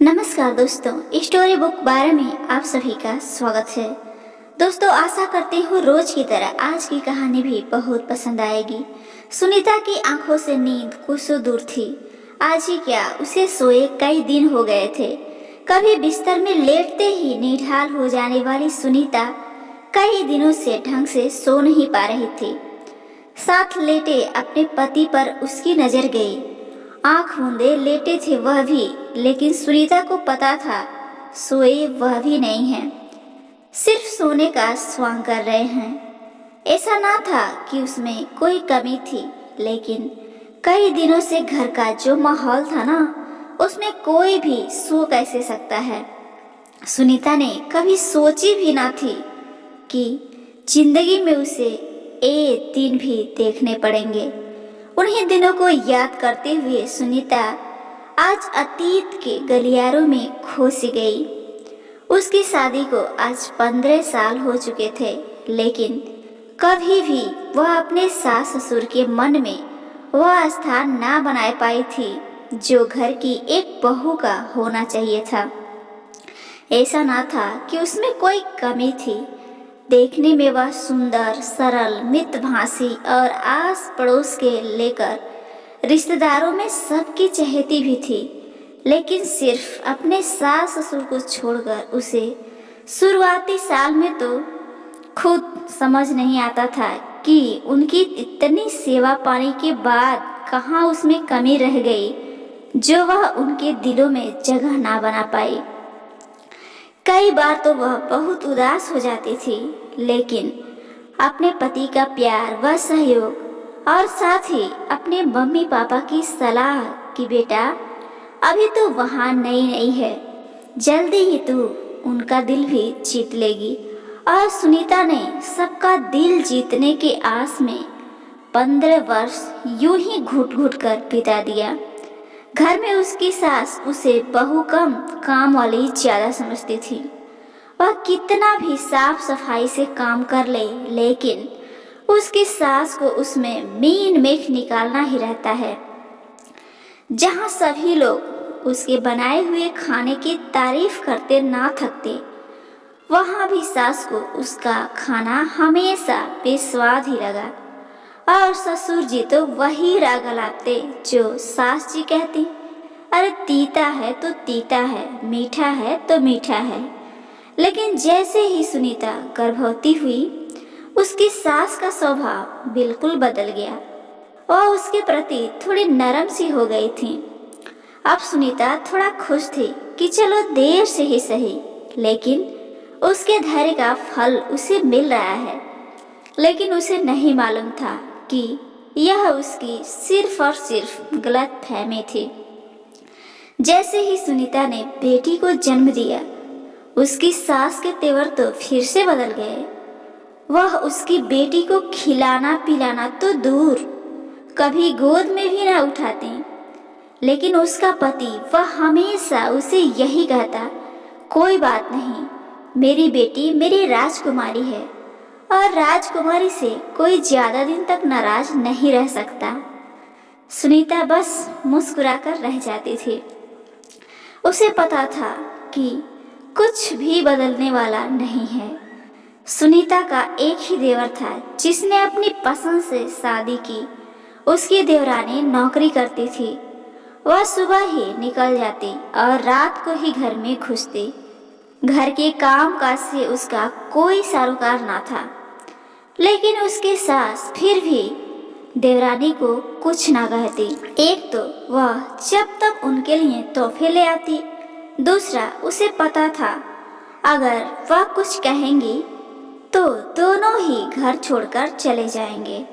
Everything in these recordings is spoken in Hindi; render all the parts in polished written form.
नमस्कार दोस्तों, स्टोरी बुक 12 में आप सभी का स्वागत है। दोस्तों, आशा करती हूँ रोज की तरह आज की कहानी भी बहुत पसंद आएगी। सुनीता की आंखों से नींद कुछ दूर थी। आज ही क्या, उसे सोए कई दिन हो गए थे। कभी बिस्तर में लेटते ही निढाल हो जाने वाली सुनीता कई दिनों से ढंग से सो नहीं पा रही थी। साथ लेटे अपने पति पर उसकी नजर गई। आंख मूंदे लेटे थे वह भी, लेकिन सुनीता को पता था सोए वह भी नहीं है, सिर्फ सोने का स्वांग कर रहे हैं। ऐसा ना था कि उसमें कोई कमी थी, लेकिन कई दिनों से घर का जो माहौल था ना, उसमें कोई भी सो कैसे सकता है। सुनीता ने कभी सोची भी ना थी कि जिंदगी में उसे एक दिन भी देखने पड़ेंगे। उन्हीं दिनों को याद करते हुए सुनीता आज अतीत के गलियारों में खो सी गई। उसकी शादी को आज 15 साल हो चुके थे, लेकिन कभी भी वह अपने सास ससुर के मन में वह स्थान ना बना पाई थी जो घर की एक बहू का होना चाहिए था। ऐसा ना था कि उसमें कोई कमी थी। देखने में वह सुंदर, सरल, मितभाषी और आस पड़ोस के लेकर रिश्तेदारों में सबकी चहेती भी थी, लेकिन सिर्फ अपने सास ससुर को छोड़कर उसे शुरुआती साल में तो खुद समझ नहीं आता था कि उनकी इतनी सेवा पाने के बाद कहाँ उसमें कमी रह गई जो वह उनके दिलों में जगह ना बना पाई। कई बार तो वह बहुत उदास हो जाती थी, लेकिन अपने पति का प्यार व सहयोग और साथ ही अपने मम्मी पापा की सलाह कि बेटा अभी तो वहाँ नई नई है, जल्दी ही तू उनका दिल भी जीत लेगी। और सुनीता ने सबका दिल जीतने के आस में 15 वर्ष यूं ही घुट घुट कर बिता दिया। घर में उसकी सास उसे बहू कम काम वाली ज्यादा समझती थी। वह कितना भी साफ सफाई से काम कर ले, लेकिन उसकी सास को उसमें मीन मेख निकालना ही रहता है। जहाँ सभी लोग उसके बनाए हुए खाने की तारीफ करते ना थकते, वहाँ भी सास को उसका खाना हमेशा बेस्वाद ही लगा। और ससुर जी तो वही राग लाते जो सास जी कहती, अरे तीता है तो तीता है, मीठा है तो मीठा है। लेकिन जैसे ही सुनीता गर्भवती हुई, उसकी सास का स्वभाव बिल्कुल बदल गया। वह उसके प्रति थोड़ी नरम सी हो गई थी। अब सुनीता थोड़ा खुश थी कि चलो देर से ही सही, लेकिन उसके धैर्य का फल उसे मिल रहा है। लेकिन उसे नहीं मालूम था कि यह उसकी सिर्फ और सिर्फ गलत फहमी थी। जैसे ही सुनीता ने बेटी को जन्म दिया, उसकी सास के तेवर तो फिर से बदल गए। वह उसकी बेटी को खिलाना पिलाना तो दूर, कभी गोद में भी ना उठाती। लेकिन उसका पति वह हमेशा उसे यही कहता, कोई बात नहीं, मेरी बेटी मेरी राजकुमारी है और राजकुमारी से कोई ज्यादा दिन तक नाराज नहीं रह सकता। सुनीता बस मुस्कुराकर रह जाती थी। उसे पता था कि कुछ भी बदलने वाला नहीं है। सुनीता का एक ही देवर था जिसने अपनी पसंद से शादी की। उसकी देवरानी नौकरी करती थी। वह सुबह ही निकल जाती और रात को ही घर में घुसती। घर के काम काज से उसका कोई सरोकार ना था, लेकिन उसकी सास फिर भी देवरानी को कुछ ना कहती। एक तो वह जब तक उनके लिए तोहफे ले आती, दूसरा उसे पता था अगर वह कुछ कहेंगी तो दोनों ही घर छोड़कर चले जाएंगे।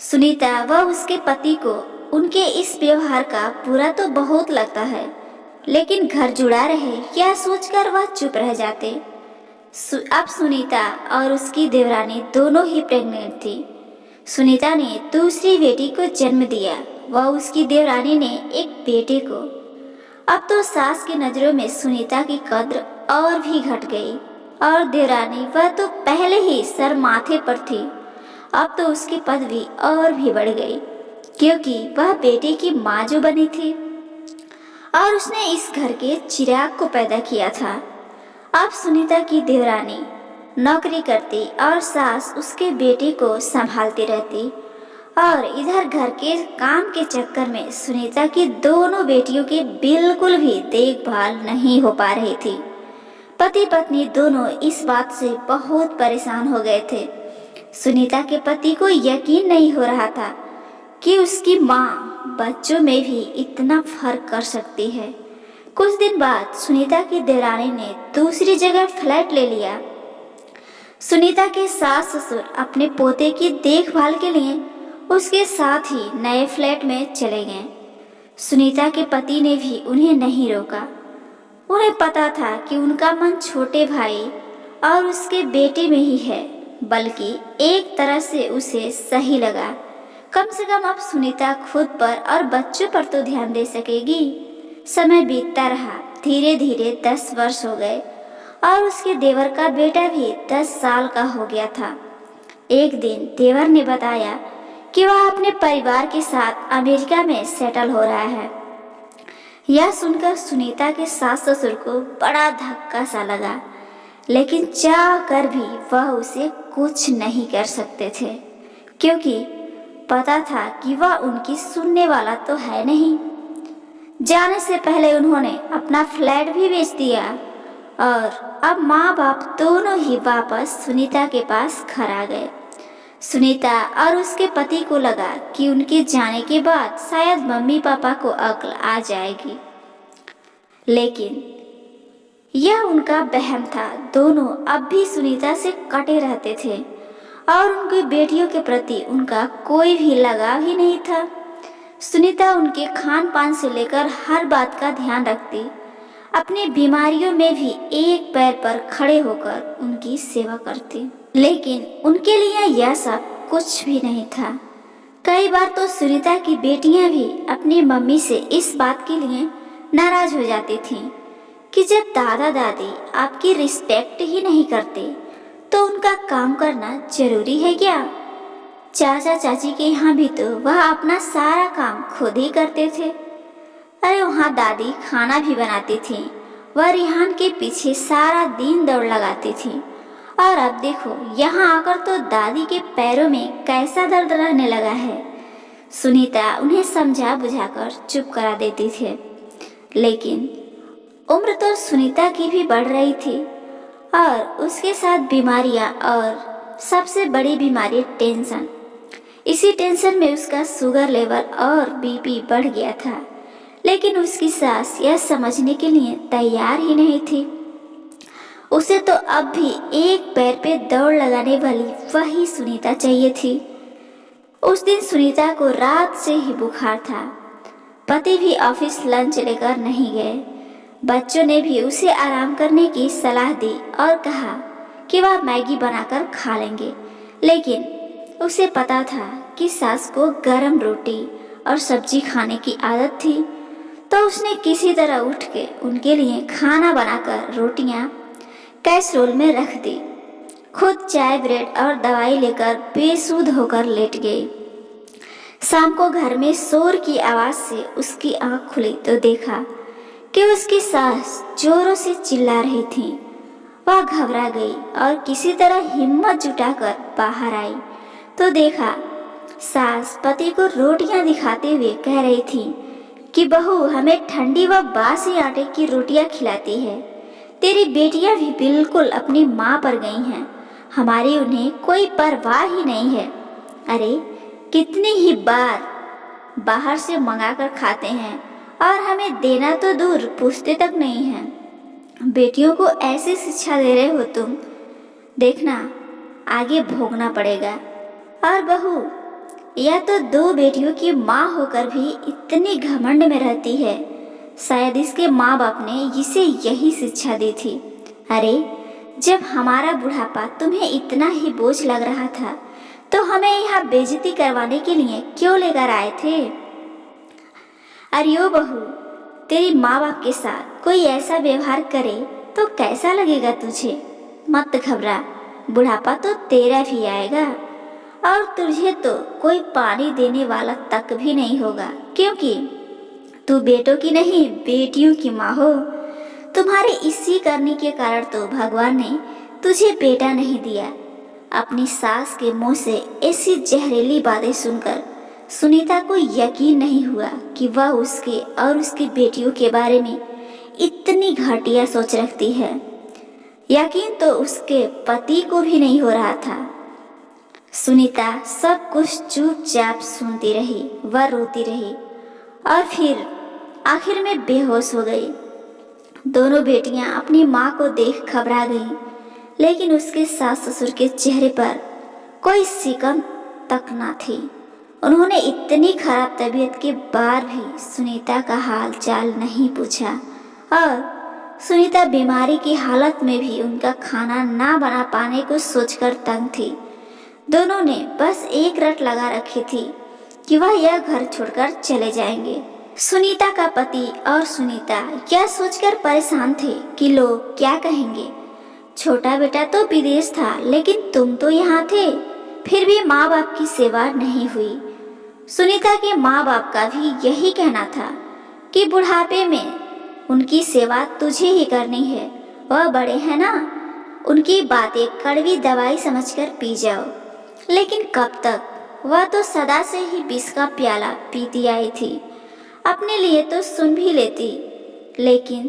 सुनीता व उसके पति को उनके इस व्यवहार का बुरा तो बहुत लगता है, लेकिन घर जुड़ा रहे यह सोचकर वह चुप रह जाते। अब सुनीता और उसकी देवरानी दोनों ही प्रेग्नेंट थी। सुनीता ने दूसरी बेटी को जन्म दिया व उसकी देवरानी ने एक बेटे को। अब तो सास की नजरों में सुनीता की कद्र और भी घट गई और देवरानी वह तो पहले ही सर माथे पर थी, अब तो उसकी पदवी और भी बढ़ गई, क्योंकि वह बेटे की माँ जो बनी थी। और उसने इस घर के चिराग को पैदा किया था। अब सुनीता की देवरानी नौकरी करती और सास उसके बेटे को संभालती रहती, और इधर घर के काम के चक्कर में सुनीता की दोनों बेटियों की बिल्कुल भी देखभाल नहीं हो पा रही थी। पति पत्नी दोनों इस बात से बहुत परेशान हो गए थे। सुनीता के पति को यकीन नहीं हो रहा था कि उसकी माँ बच्चों में भी इतना फर्क कर सकती है। कुछ दिन बाद सुनीता की देवरानी ने दूसरी जगह फ्लैट ले लिया। सुनीता के सास ससुर अपने पोते की देखभाल के लिए उसके साथ ही नए फ्लैट में चले गए। सुनीता के पति ने भी उन्हें नहीं रोका। उन्हें पता था कि उनका मन छोटे भाई और उसके बेटे में ही है, बल्कि एक तरह से उसे सही लगा। कम से कम अब सुनीता खुद पर और बच्चों पर तो ध्यान दे सकेगी। समय बीतता रहा। धीरे धीरे 10 वर्ष हो गए और उसके देवर का बेटा भी 10 साल का हो गया था। एक दिन देवर ने बताया कि वह अपने परिवार के साथ अमेरिका में सेटल हो रहा है। यह सुनकर सुनीता के सास ससुर को बड़ा धक्का सा लगा, लेकिन चाह कर भी वह उसे कुछ नहीं कर सकते थे, क्योंकि पता था कि वह उनकी सुनने वाला तो है नहीं। जाने से पहले उन्होंने अपना फ्लैट भी बेच दिया और अब माँ बाप दोनों ही वापस सुनीता के पास घर आ गए। सुनीता और उसके पति को लगा कि उनके जाने के बाद शायद मम्मी पापा को अक्ल आ जाएगी, लेकिन यह उनका वहम था। दोनों अब भी सुनीता से कटे रहते थे और उनकी बेटियों के प्रति उनका कोई भी लगाव ही नहीं था। सुनीता उनके खान पान से लेकर हर बात का ध्यान रखती, अपनी बीमारियों में भी एक पैर पर खड़े होकर उनकी सेवा करती। लेकिन उनके लिए यह सब कुछ भी नहीं था। कई बार तो सुनीता की बेटियां भी अपनी मम्मी से इस बात के लिए नाराज हो जाती थीं कि जब दादा दादी आपकी रिस्पेक्ट ही नहीं करते तो उनका काम करना जरूरी है क्या। चाचा चाची के यहाँ भी तो वह अपना सारा काम खुद ही करते थे। अरे वहाँ दादी खाना भी बनाती थी, वह रिहान के पीछे सारा दिन दौड़ लगाती थी, और अब देखो यहाँ आकर तो दादी के पैरों में कैसा दर्द रहने लगा है। सुनीता उन्हें समझा बुझाकर चुप करा देती थी, लेकिन उम्र तो सुनीता की भी बढ़ रही थी और उसके साथ बीमारियां और सबसे बड़ी बीमारी टेंशन। इसी टेंशन में उसका शुगर लेवल और बीपी बढ़ गया था, लेकिन उसकी सास यह समझने के लिए तैयार ही नहीं थी। उसे तो अब भी एक पैर पे दौड़ लगाने वाली वही सुनीता चाहिए थी। उस दिन सुनीता को रात से ही बुखार था। पति भी ऑफिस लंच लेकर नहीं गए। बच्चों ने भी उसे आराम करने की सलाह दी और कहा कि वह मैगी बनाकर खा लेंगे, लेकिन उसे पता था कि सास को गरम रोटी और सब्जी खाने की आदत थी, तो उसने किसी तरह उठ के उनके लिए खाना बनाकर रोटियां कैसरोल में रख दी। खुद चाय ब्रेड और दवाई लेकर बेसुध होकर लेट गई। शाम को घर में शोर की आवाज से उसकी आंख खुली तो देखा कि उसकी सास जोरों से चिल्ला रही थी। वह घबरा गई और किसी तरह हिम्मत जुटाकर बाहर आई तो देखा सास पति को रोटियां दिखाते हुए कह रही थी कि बहू हमें ठंडी व बासी आटे की रोटियां खिलाती है। तेरी बेटियां भी बिल्कुल अपनी माँ पर गई हैं, हमारी उन्हें कोई परवाह ही नहीं है। अरे कितनी ही बार बाहर से मंगाकर खाते हैं और हमें देना तो दूर पूछते तक नहीं हैं। बेटियों को ऐसी शिक्षा दे रहे हो तुम, देखना आगे भोगना पड़ेगा। और बहू यह तो 2 बेटियों की माँ होकर भी इतनी घमंड में रहती है, शायद इसके माँ बाप ने इसे यही शिक्षा दी थी। अरे जब हमारा बुढ़ापा तुम्हें इतना ही बोझ लग रहा था तो हमें यहाँ बेइज्जती करवाने के लिए क्यों लेकर आए थे। अरे ओ बहू, तेरी माँ बाप के साथ कोई ऐसा व्यवहार करे तो कैसा लगेगा तुझे। मत घबरा, बुढ़ापा तो तेरा भी आएगा और तुझे तो कोई पानी देने वाला तक भी नहीं होगा, क्योंकि तू बेटों की नहीं बेटियों की माँ हो। तुम्हारे इसी करने के कारण तो भगवान ने तुझे बेटा नहीं दिया। अपनी सास के मुंह से ऐसी जहरीली बातें सुनकर सुनीता को यकीन नहीं हुआ कि वह उसके और उसकी बेटियों के बारे में इतनी घटिया सोच रखती है। यकीन तो उसके पति को भी नहीं हो रहा था। सुनीता सब कुछ चुपचाप सुनती रही, वह रोती रही और फिर आखिर में बेहोश हो गई। दोनों बेटियां अपनी माँ को देख घबरा गईं, लेकिन उसके सास ससुर के चेहरे पर कोई सिकन तक ना थी। उन्होंने इतनी खराब तबीयत के बाद भी सुनीता का हाल चाल नहीं पूछा और सुनीता बीमारी की हालत में भी उनका खाना ना बना पाने को सोचकर तंग थी। दोनों ने बस एक रट लगा रखी थी कि वह यह घर छोड़कर चले जाएंगे। सुनीता का पति और सुनीता यह सोचकर परेशान थे कि लोग क्या कहेंगे। छोटा बेटा तो विदेश था, लेकिन तुम तो यहाँ थे, फिर भी माँ बाप की सेवा नहीं हुई। सुनीता के माँ बाप का भी यही कहना था कि बुढ़ापे में उनकी सेवा तुझे ही करनी है, वह बड़े हैं ना, उनकी बातें कड़वी दवाई समझकर पी जाओ। लेकिन कब तक, वह तो सदा से ही विष का प्याला पीती आई थी। अपने लिए तो सुन भी लेती, लेकिन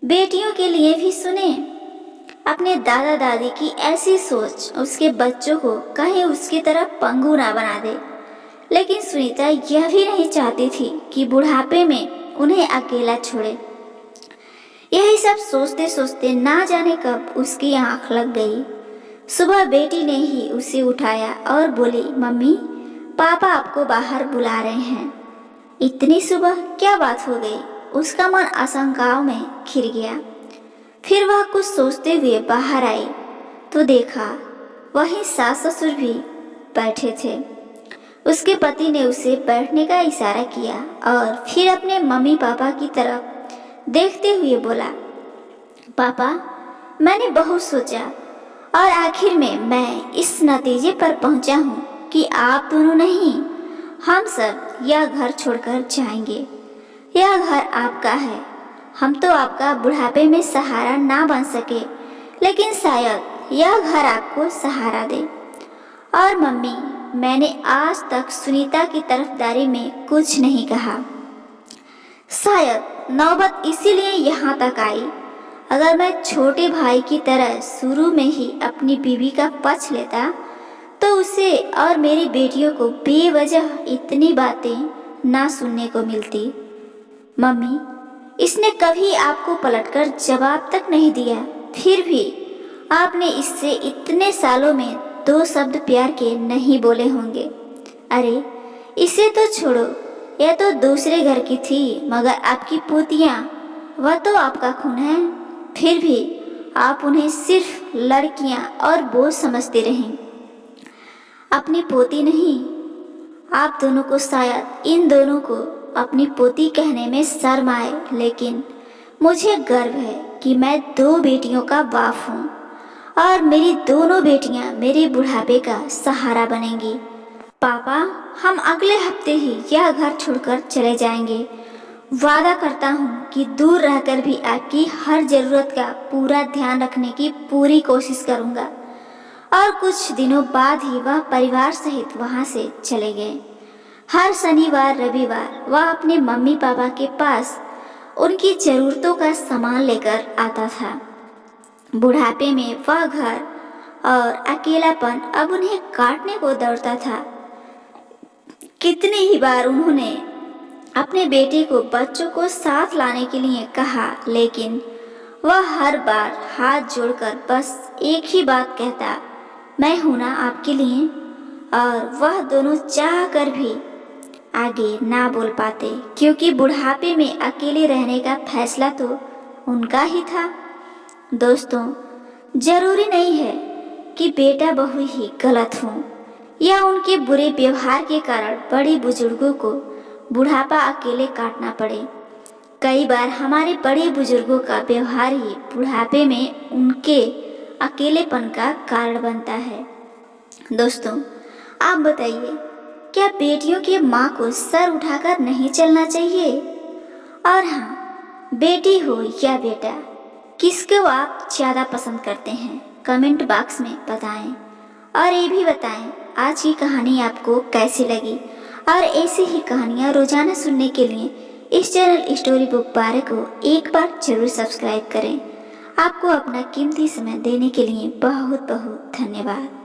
बेटियों के लिए भी सुने। अपने दादा दादी की ऐसी सोच उसके बच्चों को कहीं उसकी तरह पंगु ना बना दे। लेकिन सुनीता यह भी नहीं चाहती थी कि बुढ़ापे में उन्हें अकेला छोड़े। यही सब सोचते सोचते ना जाने कब उसकी आंख लग गई। सुबह बेटी ने ही उसे उठाया और बोली, मम्मी पापा आपको बाहर बुला रहे हैं। इतनी सुबह क्या बात हो गई? उसका मन आशंकाओं में घिर गया। फिर वह कुछ सोचते हुए बाहर आई तो देखा वहीं सास ससुर भी बैठे थे। उसके पति ने उसे बैठने का इशारा किया और फिर अपने मम्मी पापा की तरफ देखते हुए बोला, पापा मैंने बहुत सोचा और आखिर में मैं इस नतीजे पर पहुंचा हूँ कि आप दोनों नहीं, हम सब यह घर छोड़कर जाएंगे। यह घर आपका है। हम तो आपका बुढ़ापे में सहारा ना बन सके, लेकिन शायद यह घर आपको सहारा दे। और मम्मी, मैंने आज तक सुनीता की तरफदारी में कुछ नहीं कहा। शायद नौबत इसीलिए यहाँ तक आई। अगर मैं छोटे भाई की तरह शुरू में ही अपनी बीवी का पक्ष लेता तो उसे और मेरी बेटियों को बेवजह इतनी बातें ना सुनने को मिलती। मम्मी, इसने कभी आपको पलटकर जवाब तक नहीं दिया, फिर भी आपने इससे इतने सालों में 2 शब्द प्यार के नहीं बोले होंगे। अरे इसे तो छोड़ो, यह तो दूसरे घर की थी, मगर आपकी पोतियाँ, वह तो आपका खून है। फिर भी आप उन्हें सिर्फ लड़कियाँ और बोझ समझते रहें, अपनी पोती नहीं। आप दोनों को शायद इन दोनों को अपनी पोती कहने में शर्म आए, लेकिन मुझे गर्व है कि मैं 2 बेटियों का बाप हूँ और मेरी दोनों बेटियाँ मेरे बुढ़ापे का सहारा बनेंगी। पापा, हम अगले हफ्ते ही यह घर छोड़कर चले जाएंगे। वादा करता हूँ कि दूर रहकर भी आपकी हर ज़रूरत का पूरा ध्यान रखने की पूरी कोशिश करूँगा। और कुछ दिनों बाद ही वह परिवार सहित वहाँ से चले गए। हर शनिवार रविवार वह अपने मम्मी पापा के पास उनकी ज़रूरतों का सामान लेकर आता था। बुढ़ापे में वह घर और अकेलापन अब उन्हें काटने को दौड़ता था। कितनी ही बार उन्होंने अपने बेटे को बच्चों को साथ लाने के लिए कहा, लेकिन वह हर बार हाथ जोड़कर बस एक ही बात कहता, मैं हूं ना आपके लिए। और वह दोनों चाह कर भी आगे ना बोल पाते, क्योंकि बुढ़ापे में अकेले रहने का फैसला तो उनका ही था। दोस्तों, जरूरी नहीं है कि बेटा बहू ही गलत हो या उनके बुरे व्यवहार के कारण बड़े बुजुर्गों को बुढ़ापा अकेले काटना पड़े। कई बार हमारे बड़े बुजुर्गों का व्यवहार ही बुढ़ापे में उनके अकेलेपन का कारण बनता है। दोस्तों, आप बताइए, क्या बेटियों की माँ को सर उठाकर नहीं चलना चाहिए? और हाँ, बेटी हो या बेटा, किसको आप ज़्यादा पसंद करते हैं, कमेंट बॉक्स में बताएं। और ये भी बताएं आज की कहानी आपको कैसी लगी। और ऐसी ही कहानियाँ रोजाना सुनने के लिए इस चैनल स्टोरी बुक 12 को एक बार जरूर सब्सक्राइब करें। आपको अपना कीमती समय देने के लिए बहुत बहुत धन्यवाद।